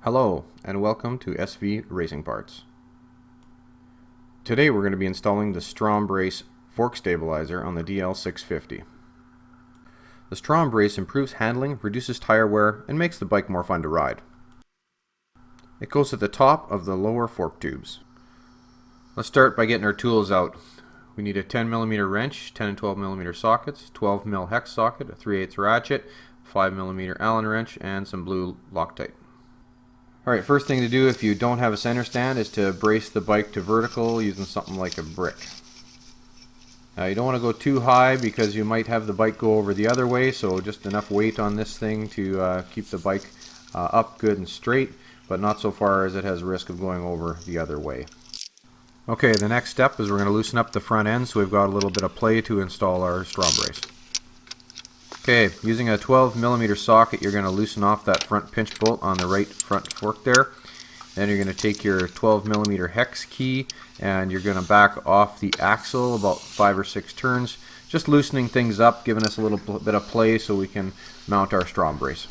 Hello and welcome to SV Racing Parts. Today we're going to be installing the StromBrace fork stabilizer on the DL650. The StromBrace improves handling, reduces tire wear, and makes the bike more fun to ride. It goes at the top of the lower fork tubes. Let's start by getting our tools out. We need a 10mm wrench, 10 and 12mm sockets, 12mm hex socket, a 3/8 ratchet, 5mm Allen wrench, and some blue Loctite. Alright, first thing to do if you don't have a center stand is to brace the bike to vertical using something like a brick. Now you don't want to go too high because you might have the bike go over the other way, so just enough weight on this thing to keep the bike up good and straight, but not so far as it has risk of going over the other way. Okay, the next step is we're going to loosen up the front end so we've got a little bit of play to install our StromBrace. Okay, using a 12mm socket, you're going to loosen off that front pinch bolt on the right front fork there. Then you're going to take your 12mm hex key and you're going to back off the axle about 5 or 6 turns, just loosening things up, giving us a little bit of play so we can mount our StromBrace.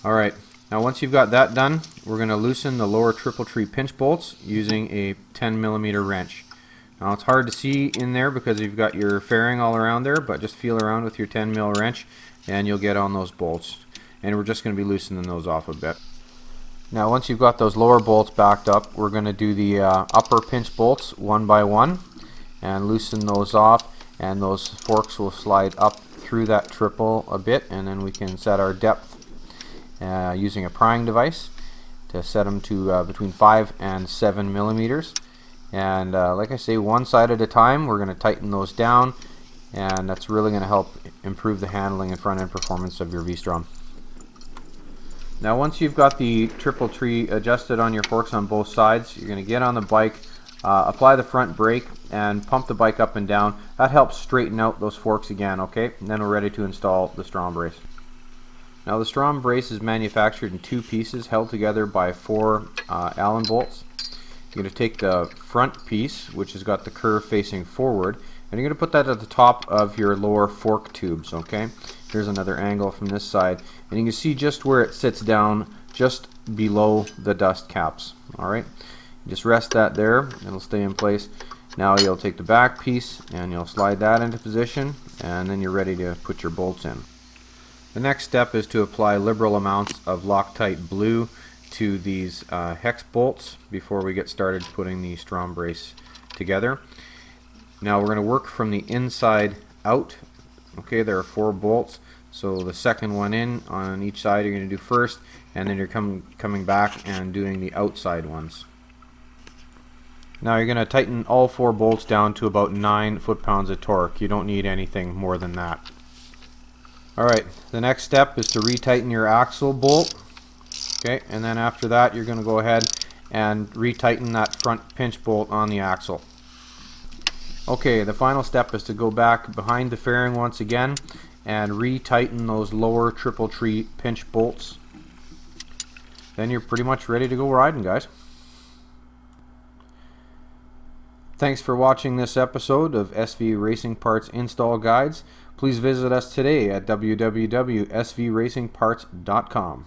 Alright, now once you've got that done, we're going to loosen the lower triple tree pinch bolts using a 10mm wrench. Now it's hard to see in there because you've got your fairing all around there, but just feel around with your 10mm wrench and you'll get on those bolts. And we're just going to be loosening those off a bit. Now once you've got those lower bolts backed up, we're going to do the upper pinch bolts one by one and loosen those off, and those forks will slide up through that triple a bit, and then we can set our depth using a prying device to set them to between 5 and 7mm. And like I say, one side at a time, we're going to tighten those down, and that's really going to help improve the handling and front end performance of your V-Strom. Now once you've got the triple tree adjusted on your forks on both sides, you're going to get on the bike, apply the front brake, and pump the bike up and down. That helps straighten out those forks again, okay? And then we're ready to install the StromBrace. Now the StromBrace is manufactured in 2 pieces held together by 4 Allen bolts. You're going to take the front piece, which has got the curve facing forward, and you're going to put that at the top of your lower fork tubes, okay? Here's another angle from this side, and you can see just where it sits down just below the dust caps. Alright, just rest that there, it'll stay in place. Now you'll take the back piece and you'll slide that into position, and then you're ready to put your bolts in. The next step is to apply liberal amounts of Loctite blue to these hex bolts before we get started putting the StromBrace together. Now we're going to work from the inside out. Okay, there are 4 bolts, so the second one in on each side you're going to do first, and then you're coming back and doing the outside ones. Now you're going to tighten all 4 bolts down to about 9 foot-pounds of torque. You don't need anything more than that. Alright, the next step is to retighten your axle bolt. Okay, and then after that you're going to go ahead and retighten that front pinch bolt on the axle. Okay, the final step is to go back behind the fairing once again and retighten those lower triple tree pinch bolts. Then you're pretty much ready to go riding, guys. Thanks for watching this episode of SV Racing Parts Install Guides. Please visit us today at www.svracingparts.com.